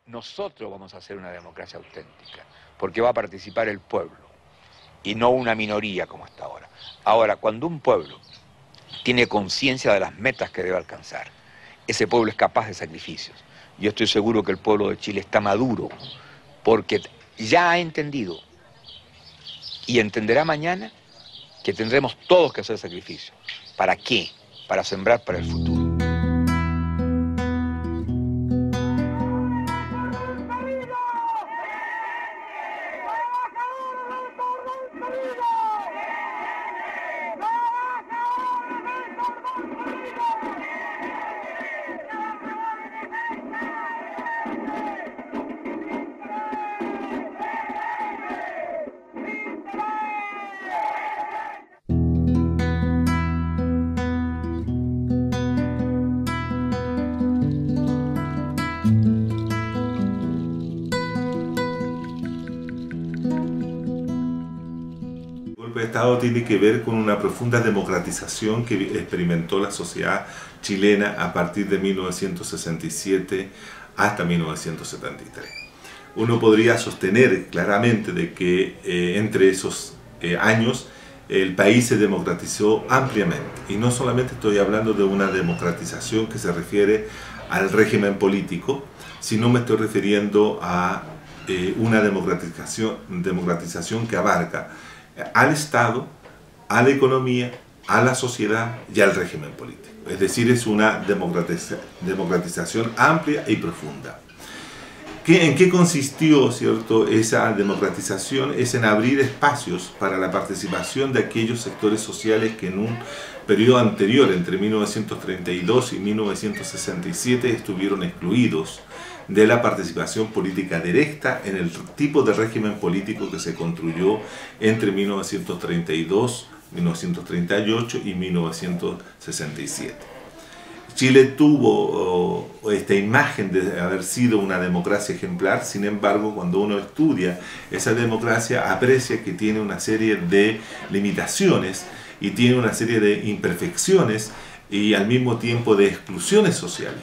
nosotros vamos a hacer una democracia auténtica, porque va a participar el pueblo y no una minoría como hasta ahora. Ahora, cuando un pueblo tiene conciencia de las metas que debe alcanzar, ese pueblo es capaz de sacrificios. Yo estoy seguro que el pueblo de Chile está maduro porque ya ha entendido y entenderá mañana que tendremos todos que hacer sacrificios. ¿Para qué? Para sembrar para el futuro. El golpe de Estado tiene que ver con una profunda democratización que experimentó la sociedad chilena a partir de 1967 hasta 1973. Uno podría sostener claramente de que entre esos años el país se democratizó ampliamente. Y no solamente estoy hablando de una democratización que se refiere al régimen político, sino me estoy refiriendo a una democratización que abarca al Estado, a la economía, a la sociedad y al régimen político. Es decir, es una democratización amplia y profunda. ¿En qué consistió, cierto, esa democratización? Es en abrir espacios para la participación de aquellos sectores sociales que en un periodo anterior, entre 1932 y 1967, estuvieron excluidos de la participación política directa en el tipo de régimen político que se construyó entre 1932, 1938 y 1967. Chile tuvo esta imagen de haber sido una democracia ejemplar. Sin embargo, cuando uno estudia esa democracia, aprecia que tiene una serie de limitaciones y tiene una serie de imperfecciones y al mismo tiempo de exclusiones sociales.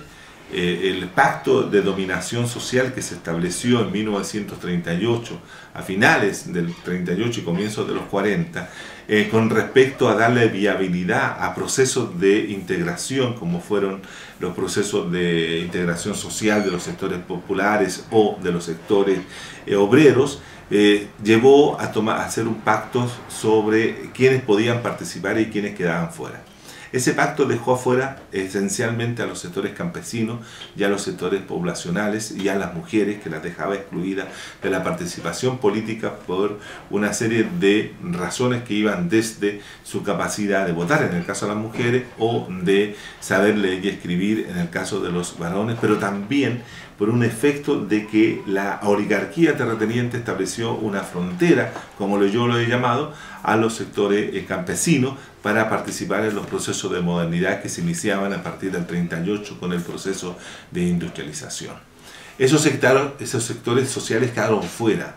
El pacto de dominación social que se estableció en 1938, a finales del 38 y comienzos de los 40, con respecto a darle viabilidad a procesos de integración, como fueron los procesos de integración social de los sectores populares o de los sectores obreros, llevó a hacer un pacto sobre quiénes podían participar y quiénes quedaban fuera. Ese pacto dejó afuera esencialmente a los sectores campesinos y a los sectores poblacionales y a las mujeres, que las dejaba excluidas de la participación política por una serie de razones que iban desde su capacidad de votar en el caso de las mujeres o de saber leer y escribir en el caso de los varones, pero también por un efecto de que la oligarquía terrateniente estableció una frontera, como yo lo he llamado, a los sectores campesinos para participar en los procesos de modernidad que se iniciaban a partir del 38 con el proceso de industrialización. Esos sectores sociales quedaron fuera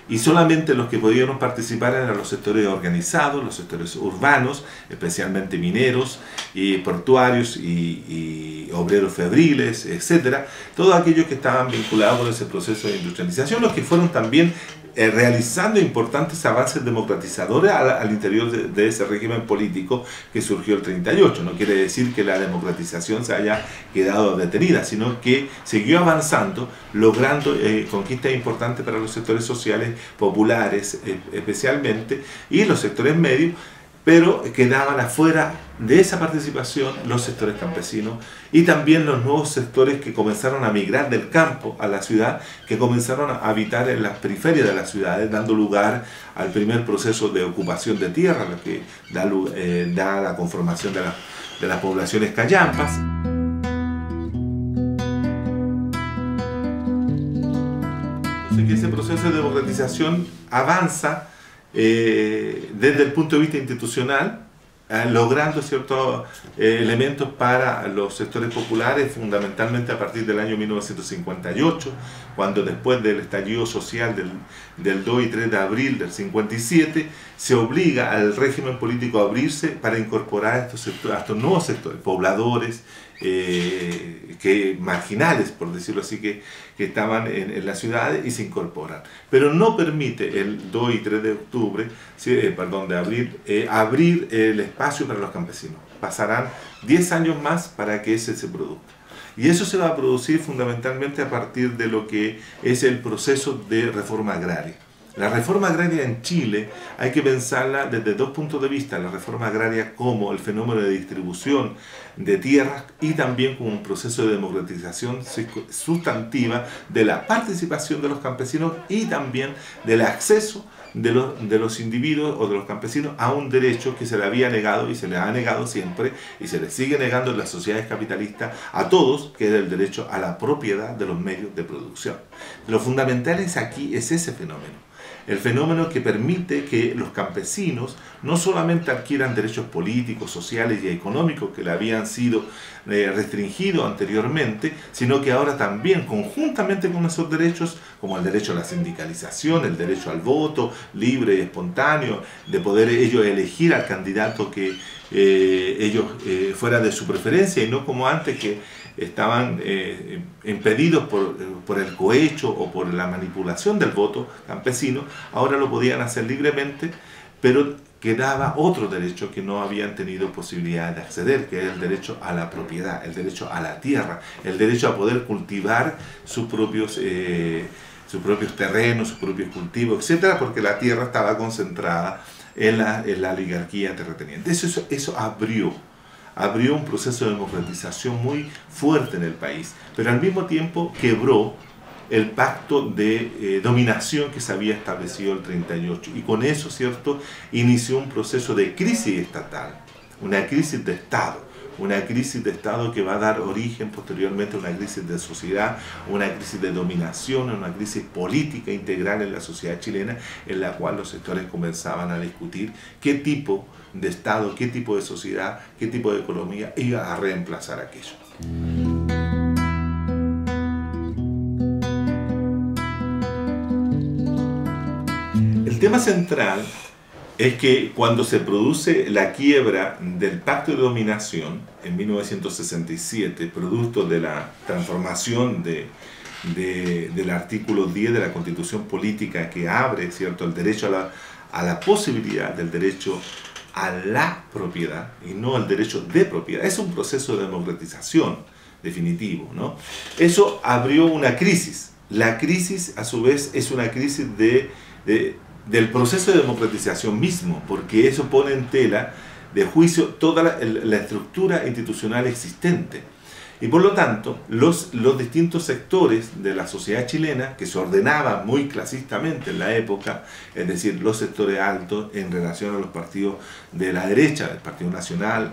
y solamente los que podían participar eran los sectores organizados, los sectores urbanos, especialmente mineros, y portuarios y obreros febriles, etc. Todos aquellos que estaban vinculados con ese proceso de industrialización, los que fueron también realizando importantes avances democratizadores al interior de ese régimen político que surgió el 38. No quiere decir que la democratización se haya quedado detenida, sino que siguió avanzando, logrando conquistas importantes para los sectores sociales populares especialmente y los sectores medios, pero quedaban afuera de esa participación los sectores campesinos y también los nuevos sectores que comenzaron a migrar del campo a la ciudad, que comenzaron a habitar en las periferias de las ciudades, dando lugar al primer proceso de ocupación de tierra, lo que da la conformación de las poblaciones callampas. Entonces, que ese proceso de democratización avanza desde el punto de vista institucional, logrando ciertos elementos para los sectores populares, fundamentalmente a partir del año 1958, cuando después del estallido social del 2 y 3 de abril del 57, se obliga al régimen político a abrirse para incorporar a estos nuevos sectores, pobladores, marginales, por decirlo así, que estaban en las ciudades y se incorporan. Pero no permite el 2 y 3 de octubre, de abril, abrir el espacio para los campesinos. Pasarán 10 años más para que ese se produzca. Y eso se va a producir fundamentalmente a partir de lo que es el proceso de reforma agraria. La reforma agraria en Chile hay que pensarla desde dos puntos de vista: la reforma agraria como el fenómeno de distribución de tierras y también como un proceso de democratización sustantiva de la participación de los campesinos y también del acceso de los individuos o de los campesinos a un derecho que se le había negado y se le ha negado siempre y se le sigue negando en las sociedades capitalistas a todos, que es el derecho a la propiedad de los medios de producción. Lo fundamental aquí es ese fenómeno. El fenómeno que permite que los campesinos no solamente adquieran derechos políticos, sociales y económicos que le habían sido restringidos anteriormente, sino que ahora también, conjuntamente con esos derechos, como el derecho a la sindicalización, el derecho al voto libre y espontáneo, de poder ellos elegir al candidato que ellos fuera de su preferencia y no como antes, que estaban impedidos por el cohecho o por la manipulación del voto campesino. Ahora lo podían hacer libremente, pero quedaba otro derecho que no habían tenido posibilidad de acceder, que es el derecho a la propiedad, el derecho a la tierra, el derecho a poder cultivar sus propios terrenos, sus propios cultivos, etc., porque la tierra estaba concentrada en la oligarquía terrateniente. Eso abrió un proceso de democratización muy fuerte en el país, pero al mismo tiempo quebró el pacto de dominación que se había establecido el 38, y con eso, ¿cierto?, inició un proceso de crisis estatal, una crisis de Estado que va a dar origen posteriormente a una crisis de sociedad, una crisis de dominación, una crisis política integral en la sociedad chilena, en la cual los sectores comenzaban a discutir qué tipo de Estado, qué tipo de sociedad, qué tipo de economía iba a reemplazar aquello. El tema central es que cuando se produce la quiebra del pacto de dominación en 1967, producto de la transformación del artículo 10 de la Constitución Política, que abre, ¿cierto?, el derecho a la posibilidad del derecho a la propiedad y no el derecho de propiedad. Es un proceso de democratización definitivo, ¿no? Eso abrió una crisis. La crisis, a su vez, es una crisis del proceso de democratización mismo, porque eso pone en tela de juicio toda la estructura institucional existente. Y por lo tanto, los distintos sectores de la sociedad chilena, que se ordenaban muy clasistamente en la época, es decir, los sectores altos en relación a los partidos de la derecha, el Partido Nacional,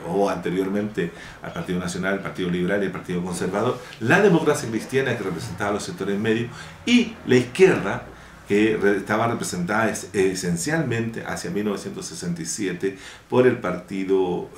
o anteriormente al Partido Nacional, el Partido Liberal y el Partido Conservador, la democracia cristiana, que representaba a los sectores medios, y la izquierda, que estaba representada esencialmente hacia 1967 por el Partido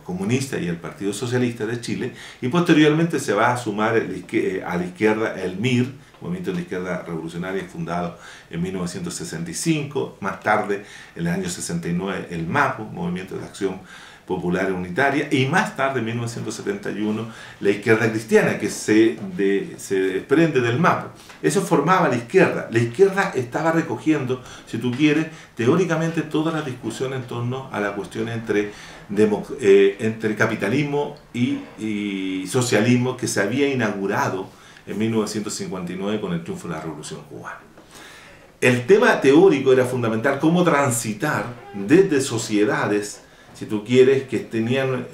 Comunista y el Partido Socialista de Chile, y posteriormente se va a sumar a la izquierda el MIR, Movimiento de la Izquierda Revolucionaria, fundado en 1965, más tarde, en el año 69, el MAPU, Movimiento de Acción Popular Unitaria, y más tarde, en 1971, la izquierda cristiana, que se desprende del MAPU. Eso formaba la izquierda. La izquierda estaba recogiendo, si tú quieres, teóricamente toda la discusión en torno a la cuestión entre capitalismo y socialismo que se había inaugurado en 1959 con el triunfo de la Revolución Cubana. El tema teórico era fundamental: cómo transitar desde sociedades, si tú quieres, que tenían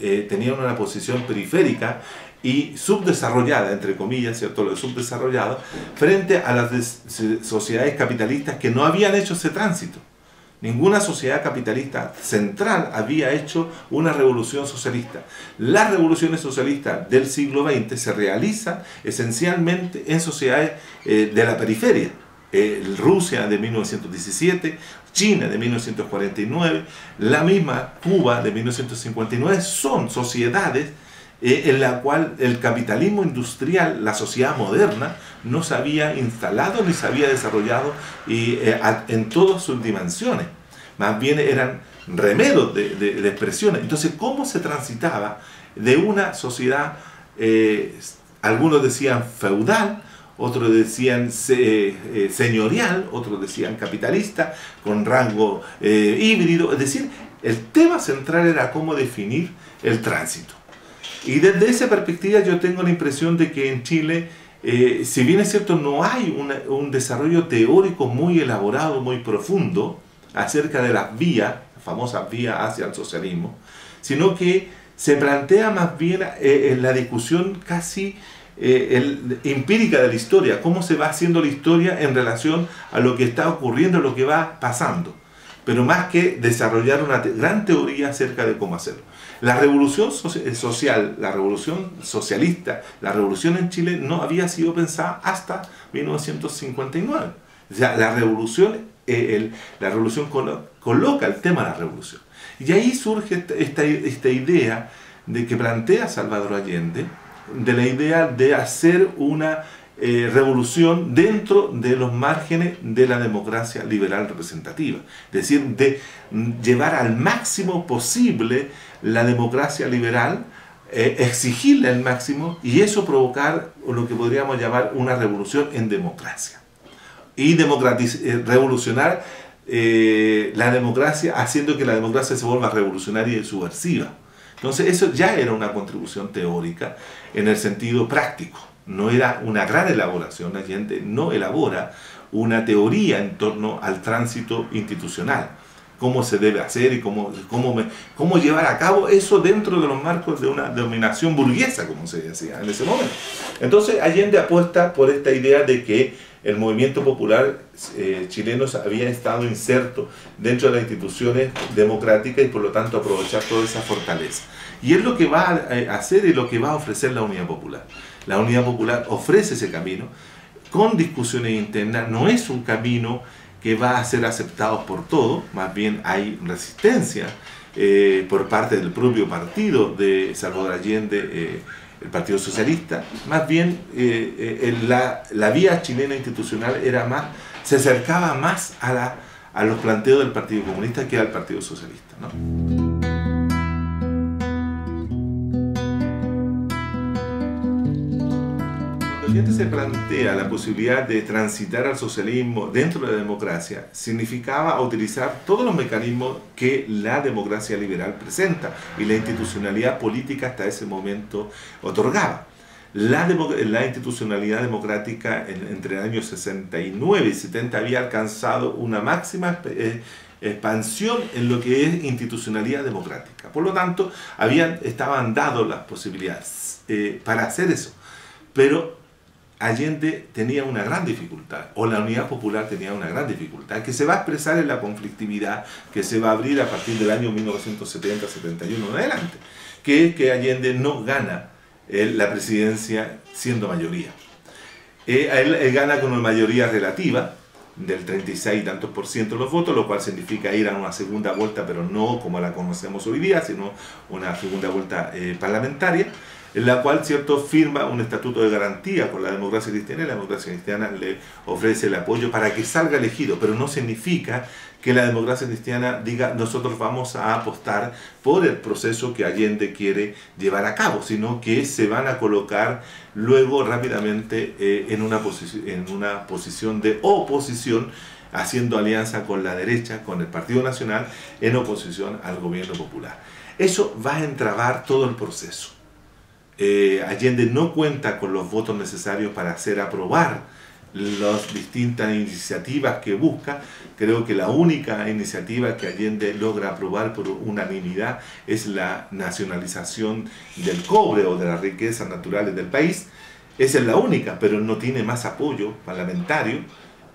una posición periférica y subdesarrollada, entre comillas, ¿cierto?, lo de subdesarrollado, frente a las sociedades capitalistas que no habían hecho ese tránsito. Ninguna sociedad capitalista central había hecho una revolución socialista. Las revoluciones socialistas del siglo XX se realizan esencialmente en sociedades de la periferia. Rusia de 1917, China de 1949, la misma Cuba de 1959, son sociedades en la cual el capitalismo industrial, la sociedad moderna, no se había instalado ni se había desarrollado en todas sus dimensiones. Más bien eran remedos de expresiones. Entonces, ¿cómo se transitaba de una sociedad, algunos decían feudal, otros decían señorial, otros decían capitalista, con rango híbrido. Es decir, el tema central era cómo definir el tránsito. Y desde esa perspectiva yo tengo la impresión de que en Chile, si bien es cierto, no hay un desarrollo teórico muy elaborado, muy profundo, acerca de las vías, las famosas vías hacia el socialismo, sino que se plantea más bien en la discusión casi empírica de la historia, cómo se va haciendo la historia en relación a lo que está ocurriendo, a lo que va pasando, pero más que desarrollar una gran teoría acerca de cómo hacerlo. La revolución social, la revolución socialista, la revolución en Chile no había sido pensada hasta 1959. O sea, la revolución coloca el tema de la revolución. Y ahí surge esta idea de que plantea Salvador Allende, de la idea de hacer una revolución dentro de los márgenes de la democracia liberal representativa. Es decir, de llevar al máximo posible la democracia liberal, exigirle al máximo, y eso provocar lo que podríamos llamar una revolución en democracia. Y revolucionar la democracia, haciendo que la democracia se vuelva revolucionaria y subversiva. Entonces eso ya era una contribución teórica en el sentido práctico. No era una gran elaboración. Allende no elabora una teoría en torno al tránsito institucional, cómo se debe hacer y cómo llevar a cabo eso dentro de los marcos de una dominación burguesa, como se decía en ese momento. Entonces Allende apuesta por esta idea de que el movimiento popular chileno había estado inserto dentro de las instituciones democráticas y por lo tanto aprovechar toda esa fortaleza. Y es lo que va a hacer y lo que va a ofrecer la Unidad Popular. La Unidad Popular ofrece ese camino con discusiones internas. No es un camino que va a ser aceptado por todos, más bien hay resistencia por parte del propio partido de Salvador Allende, el Partido Socialista. Más bien la vía chilena institucional se acercaba más a los planteos del Partido Comunista que al Partido Socialista, ¿no? Allende se plantea la posibilidad de transitar al socialismo dentro de la democracia, significaba utilizar todos los mecanismos que la democracia liberal presenta y la institucionalidad política hasta ese momento otorgaba. La institucionalidad democrática entre el año 69 y 70 había alcanzado una máxima expansión en lo que es institucionalidad democrática. Por lo tanto, estaban dadas las posibilidades para hacer eso. Pero Allende tenía una gran dificultad, o la Unidad Popular tenía una gran dificultad, que se va a expresar en la conflictividad que se va a abrir a partir del año 1970-71 en adelante, que es que Allende no gana la presidencia siendo mayoría. Él gana con una mayoría relativa del 36 y tantos % de los votos, lo cual significa ir a una segunda vuelta, pero no como la conocemos hoy día, sino una segunda vuelta parlamentaria, en la cual, ¿cierto?, firma un estatuto de garantía con la democracia cristiana, y la democracia cristiana le ofrece el apoyo para que salga elegido, pero no significa que la democracia cristiana diga nosotros vamos a apostar por el proceso que Allende quiere llevar a cabo, sino que se van a colocar luego rápidamente en una posición de oposición, haciendo alianza con la derecha, con el Partido Nacional, en oposición al gobierno popular. Eso va a entrabar todo el proceso. Allende no cuenta con los votos necesarios para hacer aprobar las distintas iniciativas que busca. Creo que la única iniciativa que Allende logra aprobar por unanimidad es la nacionalización del cobre o de las riquezas naturales del país. Esa es la única, pero no tiene más apoyo parlamentario.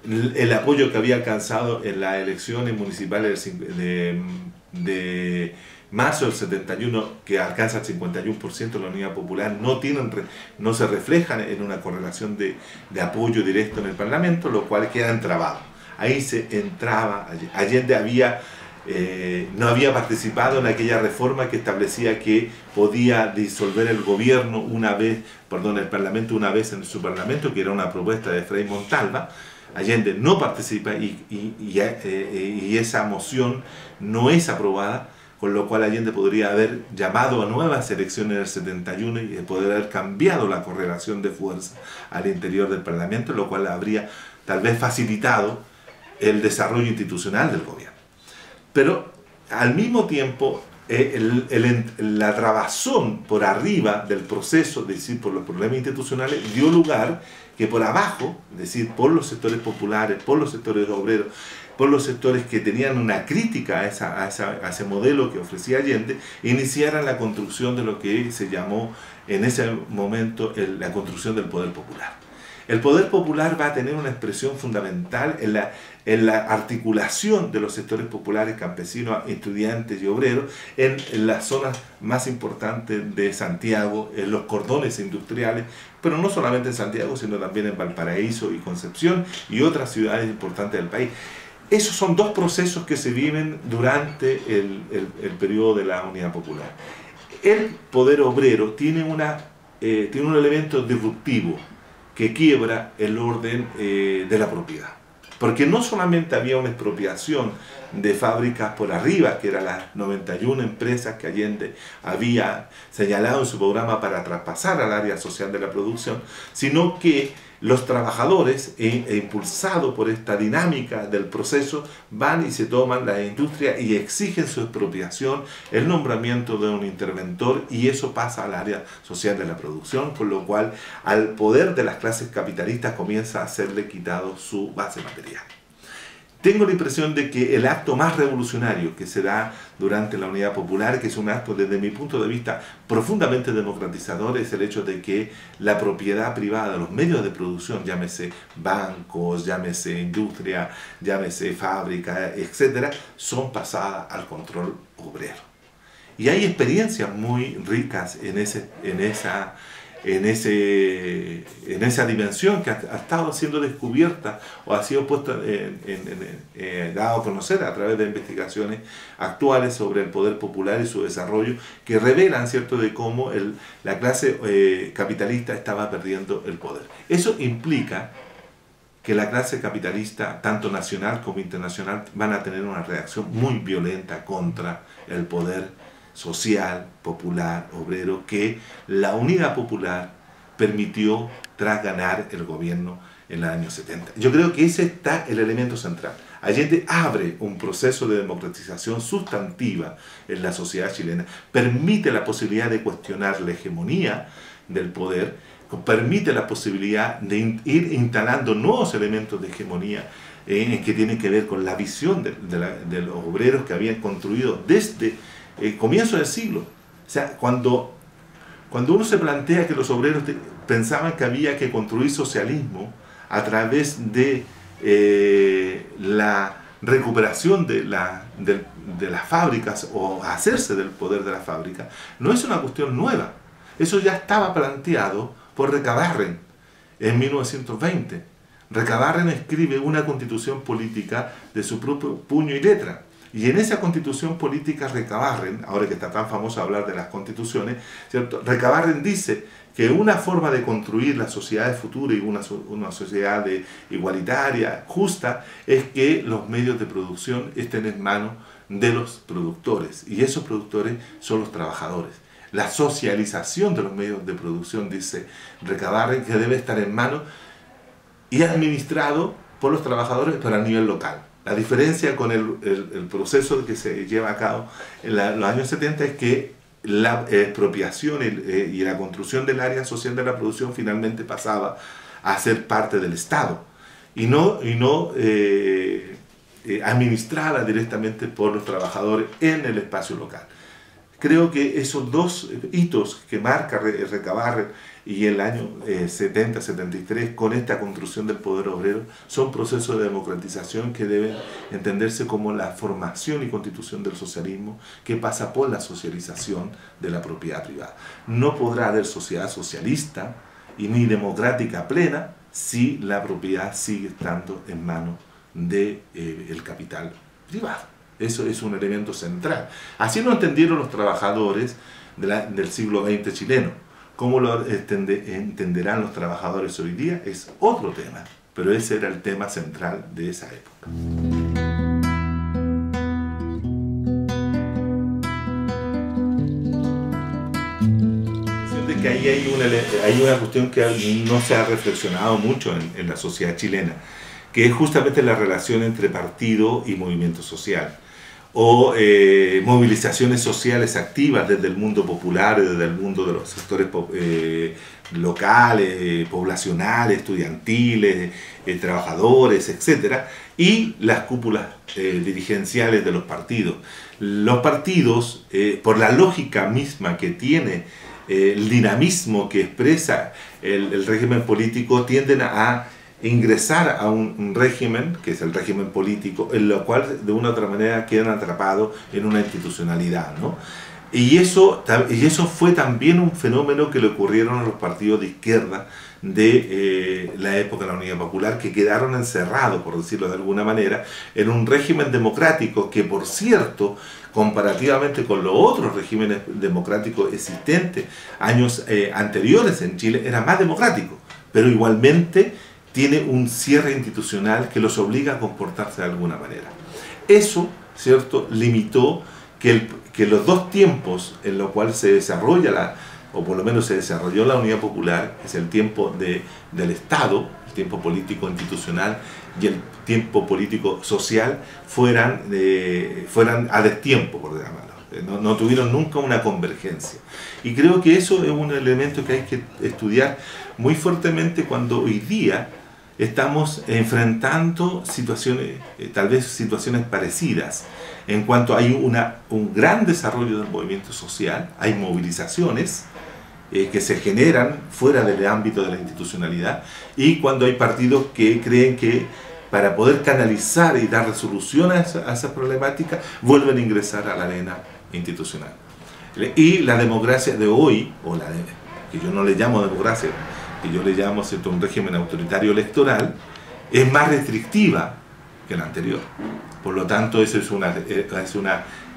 El apoyo que había alcanzado en las elecciones municipales de marzo del 71, que alcanza el 51% de la Unidad Popular, no se reflejan en una correlación de apoyo directo en el Parlamento, lo cual queda entrabado. Ahí se entraba. Allende no había participado en aquella reforma que establecía que podía disolver el gobierno el Parlamento una vez en su Parlamento, que era una propuesta de Frei Montalva. Allende no participa y esa moción no es aprobada, con lo cual Allende podría haber llamado a nuevas elecciones en el 71 y poder haber cambiado la correlación de fuerza al interior del Parlamento, lo cual habría tal vez facilitado el desarrollo institucional del gobierno. Pero al mismo tiempo, la trabazón por arriba del proceso, es decir, por los problemas institucionales, dio lugar que por abajo, es decir, por los sectores populares, por los sectores obreros, por los sectores que tenían una crítica a ese modelo que ofrecía Allende, iniciaran la construcción de lo que se llamó en ese momento la construcción del poder popular. El poder popular va a tener una expresión fundamental en la articulación de los sectores populares, campesinos, estudiantes y obreros en las zonas más importantes de Santiago, en los cordones industriales, pero no solamente en Santiago, sino también en Valparaíso y Concepción y otras ciudades importantes del país. Esos son dos procesos que se viven durante el periodo de la Unidad Popular. El poder obrero tiene un elemento disruptivo que quiebra el orden de la propiedad. Porque no solamente había una expropiación de fábricas por arriba, que eran las 91 empresas que Allende había señalado en su programa para traspasar al área social de la producción, sino que los trabajadores, impulsados por esta dinámica del proceso, van y se toman la industria y exigen su expropiación, el nombramiento de un interventor, y eso pasa al área social de la producción, con lo cual al poder de las clases capitalistas comienza a serle quitado su base material. Tengo la impresión de que el acto más revolucionario que se da durante la Unidad Popular, que es un acto desde mi punto de vista profundamente democratizador, es el hecho de que la propiedad privada, los medios de producción, llámese bancos, llámese industria, llámese fábrica, etc., son pasadas al control obrero. Y hay experiencias muy ricas en esa dimensión que ha estado siendo descubierta o ha sido puesta dado a conocer a través de investigaciones actuales sobre el poder popular y su desarrollo, que revelan, ¿cierto?, de cómo la clase capitalista estaba perdiendo el poder. Eso implica que la clase capitalista, tanto nacional como internacional, van a tener una reacción muy violenta contra el poder social, popular, obrero, que la Unidad Popular permitió tras ganar el gobierno en los años 70. Yo creo que ese está el elemento central. Allende abre un proceso de democratización sustantiva en la sociedad chilena, permite la posibilidad de cuestionar la hegemonía del poder, permite la posibilidad de ir instalando nuevos elementos de hegemonía que tienen que ver con la visión de los obreros que habían construido desde el comienzo del siglo. O sea, cuando uno se plantea que los obreros pensaban que había que construir socialismo a través de la recuperación de las fábricas o hacerse del poder de la fábrica, no es una cuestión nueva. Eso ya estaba planteado por Recabarren en 1920. Recabarren escribe una constitución política de su propio puño y letra. Y en esa constitución política Recabarren, ahora que está tan famoso hablar de las constituciones, ¿cierto?, Recabarren dice que una forma de construir la sociedad de futuro y una sociedad igualitaria, justa, es que los medios de producción estén en manos de los productores. Y esos productores son los trabajadores. La socialización de los medios de producción, dice Recabarren, que debe estar en manos y administrado por los trabajadores, pero a nivel local. La diferencia con el proceso que se lleva a cabo en los años 70 es que la expropiación y la construcción del área social de la producción finalmente pasaba a ser parte del Estado y no administrada directamente por los trabajadores en el espacio local. Creo que esos dos hitos que marca Recabarren y el año 70-73 con esta construcción del poder obrero son procesos de democratización que deben entenderse como la formación y constitución del socialismo, que pasa por la socialización de la propiedad privada. No podrá haber sociedad socialista y ni democrática plena si la propiedad sigue estando en manos del capital privado. Eso es un elemento central. Así lo entendieron los trabajadores del siglo XX chileno. ¿Cómo lo entenderán los trabajadores hoy día? Es otro tema, pero ese era el tema central de esa época. ahí hay una cuestión que no se ha reflexionado mucho en la sociedad chilena, que es justamente la relación entre partido y movimiento social, o movilizaciones sociales activas desde el mundo popular, desde el mundo de los sectores locales, poblacionales, estudiantiles, trabajadores, etc., y las cúpulas dirigenciales de los partidos. Los partidos, por la lógica misma que tiene el dinamismo que expresa el régimen político, tienden a ingresar a un régimen, que es el régimen político, en lo cual de una u otra manera quedan atrapados en una institucionalidad, ¿no? Y eso fue también un fenómeno que le ocurrieron a los partidos de izquierda de la época de la Unidad Popular, que quedaron encerrados, por decirlo de alguna manera, en un régimen democrático que, por cierto, comparativamente con los otros regímenes democráticos existentes años anteriores en Chile, era más democrático, pero igualmente tiene un cierre institucional que los obliga a comportarse de alguna manera. Eso, ¿cierto?, limitó que los dos tiempos en los cuales se desarrolla o por lo menos se desarrolló la Unidad Popular, es el tiempo del Estado, el tiempo político institucional y el tiempo político social, fueran a destiempo, por llamarlo. No tuvieron nunca una convergencia. Y creo que eso es un elemento que hay que estudiar muy fuertemente cuando hoy día estamos enfrentando situaciones, tal vez situaciones parecidas, en cuanto hay un gran desarrollo del movimiento social, hay movilizaciones que se generan fuera del ámbito de la institucionalidad, y cuando hay partidos que creen que para poder canalizar y dar resolución a esa problemática, vuelven a ingresar a la arena institucional. Y la democracia de hoy, que yo no le llamo democracia, que yo le llamo, ¿cierto?, un régimen autoritario electoral, es más restrictiva que la anterior. Por lo tanto, eso es una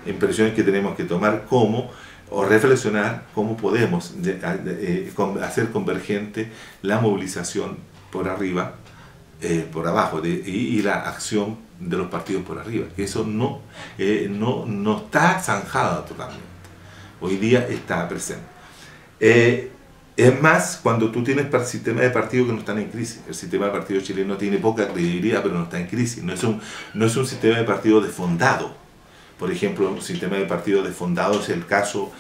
impresión que tenemos que tomar o reflexionar cómo podemos hacer convergente la movilización por arriba, por abajo, y la acción de los partidos por arriba, que eso no está zanjado totalmente. Hoy día está presente. Es más, cuando tú tienes sistemas de partidos que no están en crisis. El sistema de partido chileno tiene poca credibilidad, pero no está en crisis. No es un sistema de partido desfondado. Por ejemplo, un sistema de partido desfondado es el caso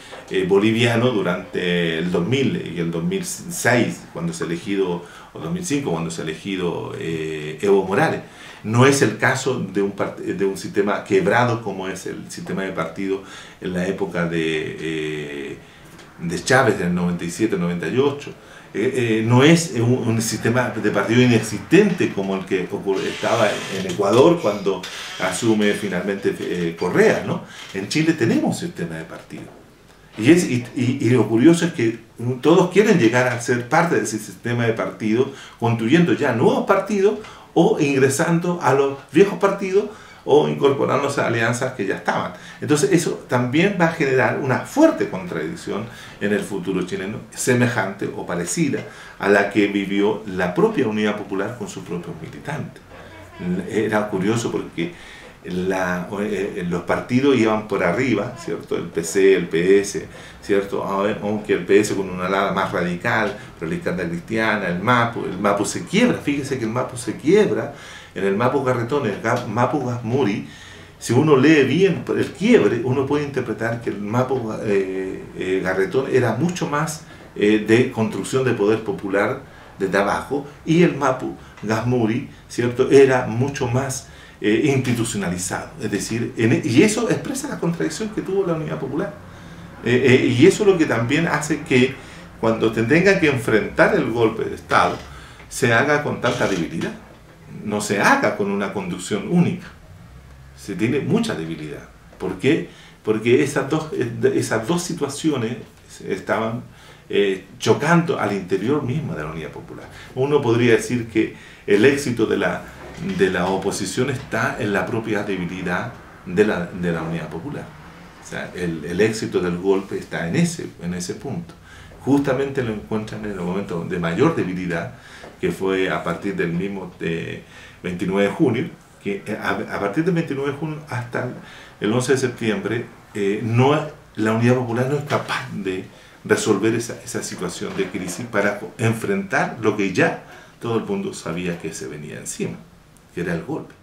boliviano durante el 2000 y el 2006, cuando se ha elegido, o 2005, cuando se ha elegido Evo Morales. No es el caso de un sistema quebrado como es el sistema de partido en la época de Chávez, del 97-98. No es un sistema de partido inexistente como el que estaba en Ecuador cuando asume finalmente Correa, ¿no? En Chile tenemos un sistema de partido. Y lo curioso es que todos quieren llegar a ser parte de ese sistema de partido, construyendo ya nuevos partidos o ingresando a los viejos partidos o incorporándose a alianzas que ya estaban. Entonces eso también va a generar una fuerte contradicción en el futuro chileno, semejante o parecida a la que vivió la propia Unidad Popular con sus propios militantes. Era curioso porque los partidos iban por arriba, ¿cierto? El PC, el PS, ¿cierto? Aunque el PS con una ala más radical, pero la izquierda cristiana, el MAPU se quiebra. Fíjese que el MAPU se quiebra. En el Mapu Garretón, el Mapu Gasmuri, si uno lee bien el quiebre, uno puede interpretar que el Mapu Garretón era mucho más de construcción de poder popular desde abajo, y el Mapu Gasmuri, ¿cierto?, era mucho más institucionalizado. Es decir, y eso expresa la contradicción que tuvo la Unidad Popular. Y eso es lo que también hace que cuando tenga que enfrentar el golpe de Estado, se haga con tanta debilidad. No se haga con una conducción única. Se tiene mucha debilidad. ¿Por qué? Porque esas dos situaciones estaban chocando al interior mismo de la Unidad Popular. Uno podría decir que el éxito de la oposición está en la propia debilidad de la Unidad Popular. O sea, el éxito del golpe está en ese punto. Justamente lo encuentran en el momento de mayor debilidad, que fue a partir del mismo 29 de junio, que a partir del 29 de junio hasta el 11 de septiembre, la Unidad Popular no es capaz de resolver esa situación de crisis para enfrentar lo que ya todo el mundo sabía que se venía encima, que era el golpe.